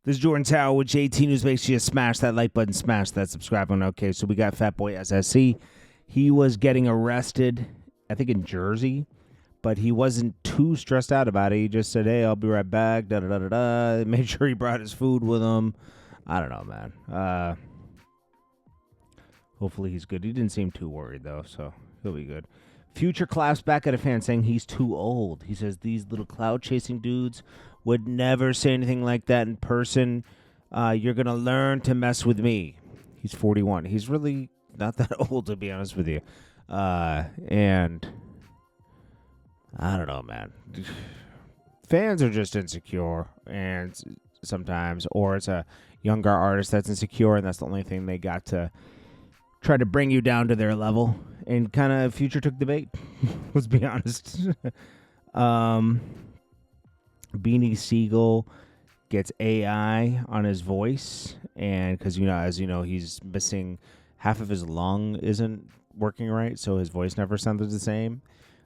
This is Jordan Tower with JT News. Make sure you smash that like button, smash that subscribe button. Okay, so we got Fatboy SSC. He was getting arrested, I think in Jersey, but he wasn't too stressed out about it. He just said, hey, I'll be right back, da-da-da-da-da. Made sure he brought his food with him. I don't know, man. Hopefully he's good. He didn't seem too worried, though, so he'll be good. Future claps back at a fan saying he's too old. He says these little cloud-chasing dudes would never say anything like that in person. You're going to learn to mess with me. He's 41. He's really not that old, to be honest with you. And I don't know, man. Fans are just insecure, and sometimes, or it's a younger artist that's insecure, and that's the only thing they got to try to bring you down to their level. And kind of Future took the bait. Let's be honest. Beanie Siegel gets AI on his voice, and because as you know, he's missing half of his lung isn't working right, so his voice never sounded the same.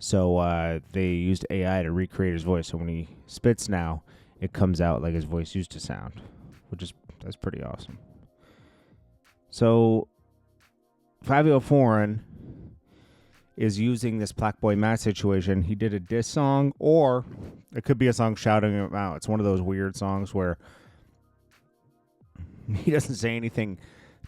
So they used AI to recreate his voice. So when he spits now, it comes out like his voice used to sound, that's pretty awesome. So Fabio Foreign is using this Black Boy Matt situation. He did a diss song, or it could be a song shouting him out. It's one of those weird songs where he doesn't say anything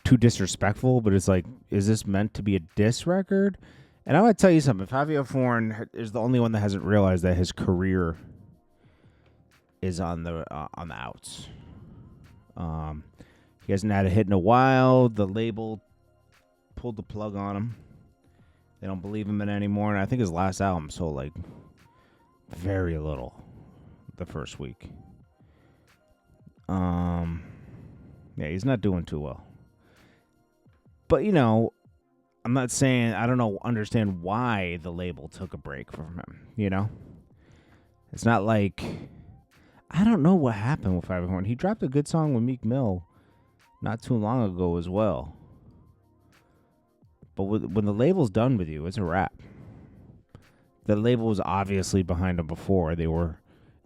too disrespectful, but it's like, is this meant to be a diss record? And I'm going to tell you something. Fabio Foreign is the only one that hasn't realized that his career is on the outs. He hasn't had a hit in a while. The label pulled the plug on him. They don't believe him in anymore. And I think his last album sold like very little the first week. Yeah, he's not doing too well. But, I'm not saying, I don't understand why the label took a break from him, It's not like, I don't know what happened with Fabio Foreign. He dropped a good song with Meek Mill not too long ago as well. But when the label's done with you, it's a wrap. The label was obviously behind him before. They were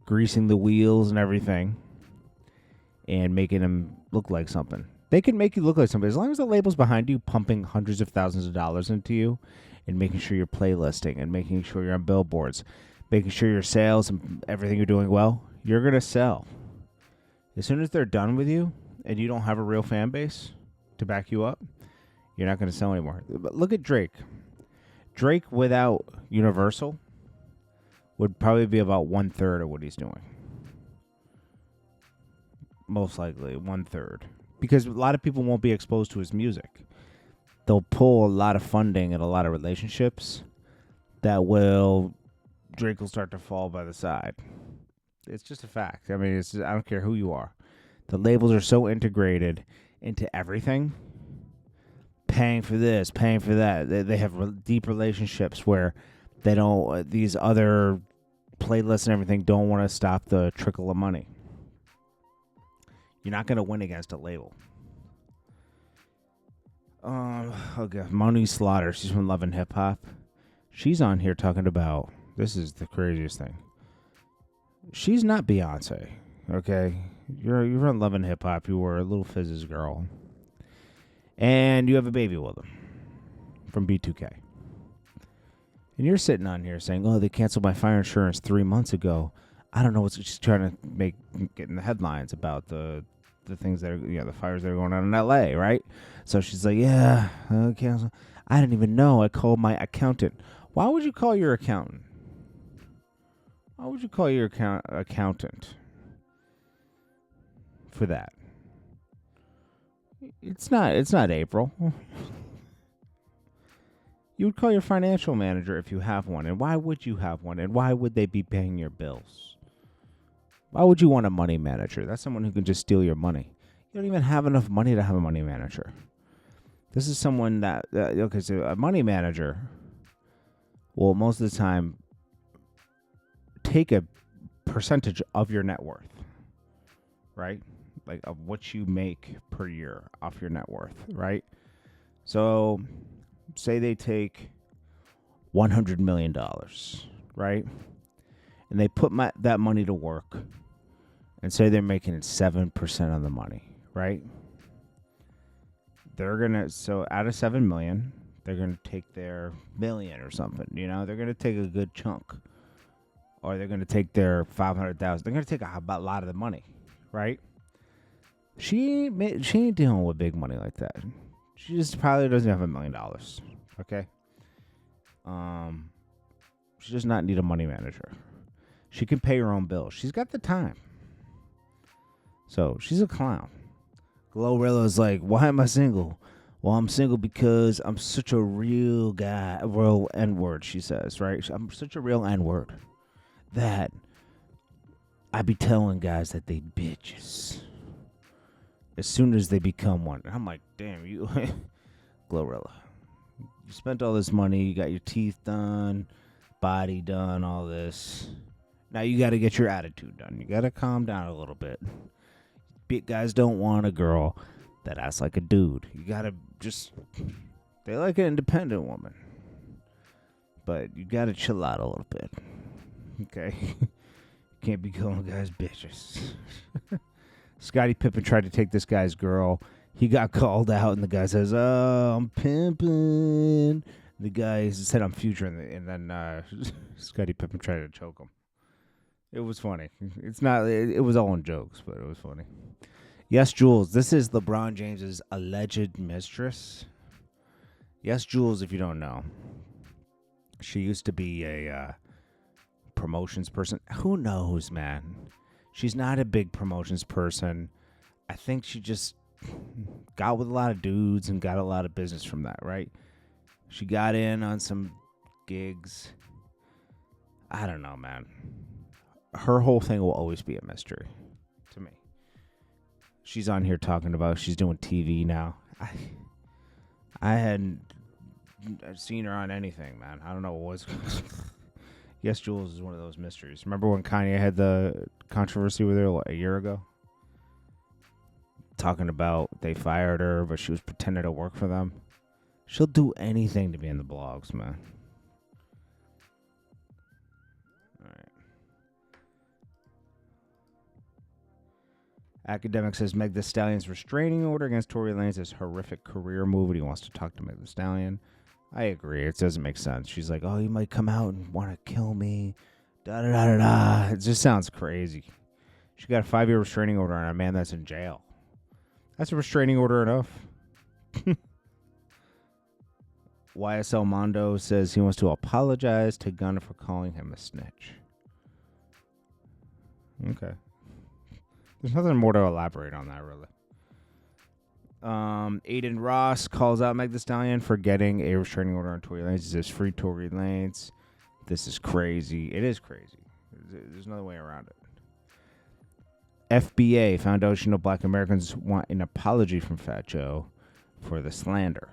greasing the wheels and everything and making him look like something. They can make you look like something. As long as the label's behind you, pumping hundreds of thousands of dollars into you and making sure you're playlisting and making sure you're on billboards, making sure your sales and everything you're doing well, you're going to sell. As soon as they're done with you and you don't have a real fan base to back you up, you're not going to sell anymore. But look at Drake. Drake without Universal would probably be about 1/3 of what he's doing. Most likely 1/3. Because a lot of people won't be exposed to his music. They'll pull a lot of funding and a lot of relationships that Drake will start to fall by the side. It's just a fact. I mean, I don't care who you are. The labels are so integrated into everything. Paying for this, paying for that. They have deep relationships where they don't. These other playlists and everything don't want to stop the trickle of money. You're not going to win against a label. Okay, Moni Slaughter. She's from Love and Hip Hop. She's on here talking about. This is the craziest thing. She's not Beyonce. Okay, you're on Love and Hip Hop. You were a Little Fizz's girl. And you have a baby with him from B2K. And you're sitting on here saying, oh, they canceled my fire insurance 3 months ago. I don't know what's she's trying to get in the headlines about the things that are, the fires that are going on in LA, right? So she's like, yeah, cancel. I didn't even know. I called my accountant. Why would you call your accountant? Why would you call your accountant for that? It's not April. You would call your financial manager if you have one. And why would you have one? And why would they be paying your bills? Why would you want a money manager? That's someone who can just steal your money. You don't even have enough money to have a money manager. This is someone okay, so a money manager will most of the time take a percentage of your net worth, right? Like of what you make per year off your net worth, right? So say they take $100 million, right? And they put that money to work and say they're making 7% of the money, right? They're going to, so out of 7 million, they're going to take their million or something, you know? They're going to take a good chunk. Or they're going to take their 500,000. They're going to take a lot of the money, right? She ain't dealing with big money like that. She just probably doesn't have $1 million, okay? She does not need a money manager. She can pay her own bills. She's got the time. So she's a clown. GloRilla's like, why am I single? Well, I'm single because I'm such a real guy. Real N-word, she says, right? I'm such a real N-word that I be telling guys that they bitches as soon as they become one. And I'm like, damn, you, GloRilla. You spent all this money. You got your teeth done, body done, all this. Now you got to get your attitude done. You got to calm down a little bit. Big guys don't want a girl that acts like a dude. You got to just, they like an independent woman. But you got to chill out a little bit. Okay? Can't be calling guys bitches. Scottie Pippen tried to take this guy's girl. He got called out, and the guy says, oh, I'm pimping. The guy said, I'm future, and then Scottie Pippen tried to choke him. It was funny. It's not. It was all in jokes, but it was funny. Yes, Jules. This is LeBron James's alleged mistress. Yes, Jules, if you don't know. She used to be a promotions person. Who knows, man? She's not a big promotions person. I think she just got with a lot of dudes and got a lot of business from that, right? She got in on some gigs. I don't know, man. Her whole thing will always be a mystery to me. She's on here talking about she's doing TV now. I hadn't seen her on anything, man. I don't know what was. Yes, Jules is one of those mysteries. Remember when Kanye had the controversy with her a year ago? Talking about they fired her, but she was pretending to work for them. She'll do anything to be in the blogs, man. All right. Academic says Meg Thee Stallion's restraining order against Tory Lanez is horrific career move, and he wants to talk to Meg Thee Stallion. I agree. It doesn't make sense. She's like, oh, you might come out and want to kill me. Da-da-da-da-da. It just sounds crazy. She got a 5-year restraining order on a man that's in jail. That's a restraining order enough. YSL Mondo says he wants to apologize to Gunna for calling him a snitch. Okay. There's nothing more to elaborate on that, really. Aiden Ross calls out Meg Thee Stallion for getting a restraining order on Tory Lanez. He says, free Tory Lanez. This is crazy. It is crazy. There's no way around it. FBA, Foundation of Black Americans, want an apology from Fat Joe for the slander.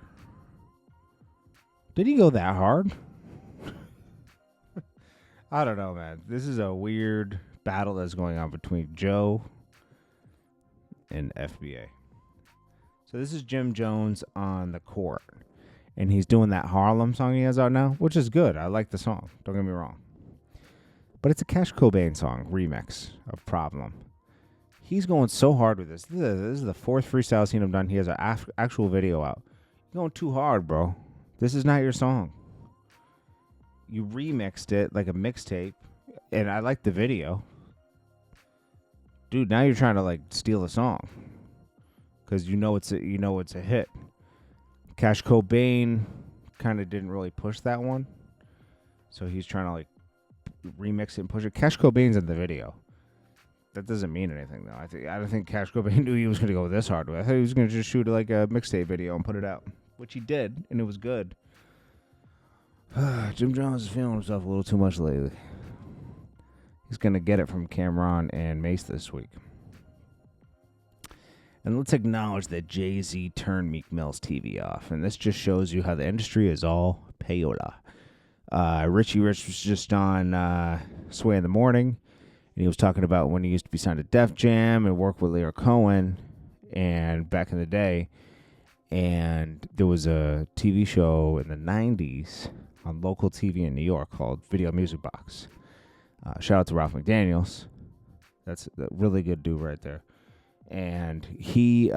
Did he go that hard? I don't know, man. This is a weird battle that's going on between Joe and FBA. So this is Jim Jones on the court, and he's doing that Harlem song he has out now, which is good. I like the song. Don't get me wrong. But it's a Cash Cobain song, remix of Problem. He's going so hard with this. This is the fourth freestyle I've seen him done. He has an actual video out. You're going too hard, bro. This is not your song. You remixed it like a mixtape, and I like the video. Dude, now you're trying to like steal the song because you know it's a hit. Cash Cobain kind of didn't really push that one, so he's trying to like remix it and push it. Cash Cobain's in the video. That doesn't mean anything though. I don't think Cash Cobain knew he was going to go this hard with it. I thought he was going to just shoot like a mixtape video and put it out, which he did, and it was good. Jim Jones is feeling himself a little too much lately. He's going to get it from Cameron and Mace this week. And let's acknowledge that Jay-Z turned Meek Mill's TV off. And this just shows you how the industry is all peyote. Richie Rich was just on Sway in the Morning. And he was talking about when he used to be signed to Def Jam and work with Lear Cohen. And back in the day. And there was a TV show in the 90s on local TV in New York called Video Music Box. Shout out to Ralph McDaniels. That's a really good dude right there. And he,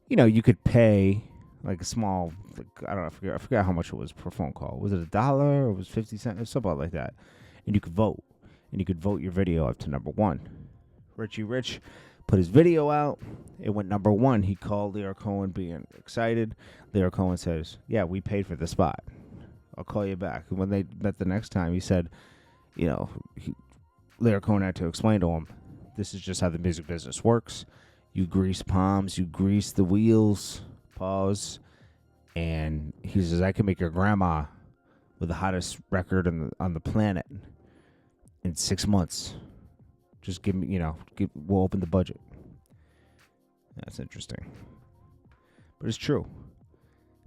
you could pay like a small, I don't know, I forgot how much it was per phone call. Was it $1 or was 50 cents or something like that? And you could vote. And you could vote your video up to number one. Richie Rich put his video out. It went number one. He called Lear Cohen being excited. Lear Cohen says, yeah, we paid for the spot. I'll call you back. And when they met the next time, he said, Lear Cohen had to explain to him, this is just how the music business works. You grease palms, you grease the wheels, pause. And he says, I can make your grandma with the hottest record on the planet in 6 months. Just give me, we'll open the budget. That's interesting. But it's true.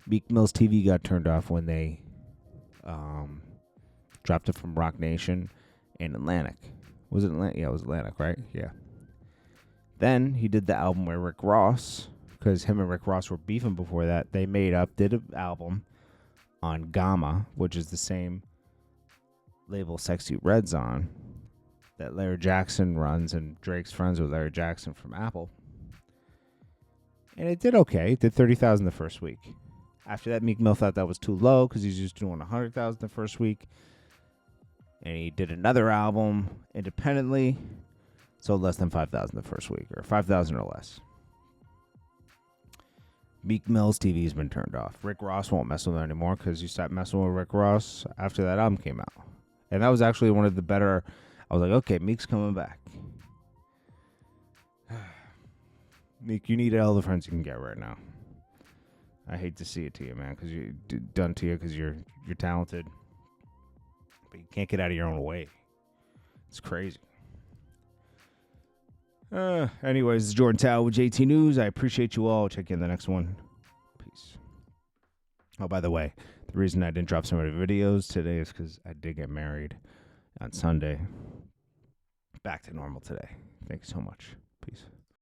Meek Mill's TV got turned off when they dropped it from Rock Nation and Atlantic. Was it Atlantic? Yeah, it was Atlantic, right? Yeah. Then he did the album with Rick Ross, because him and Rick Ross were beefing before that. They did an album on Gamma, which is the same label Sexy Red's on, that Larry Jackson runs, and Drake's friends with Larry Jackson from Apple. And it did okay. It did 30,000 the first week. After that, Meek Mill thought that was too low because he's just doing 100,000 the first week. And he did another album independently, sold less than 5,000 the first week, or 5,000 or less. Meek Mill's TV's been turned off. Rick Ross won't mess with him anymore because you stopped messing with Rick Ross after that album came out. And that was actually one of the better. I was like, okay, Meek's coming back. Meek, you need all the friends you can get right now. I hate to see it to you, man, because you're done to you because you're talented, but you can't get out of your own way. It's crazy. Anyways, this is Jordan Tower with JT News. I appreciate you all. Check you in the next one. Peace. Oh, by the way, the reason I didn't drop so many videos today is because I did get married on Sunday. Back to normal today. Thanks so much. Peace.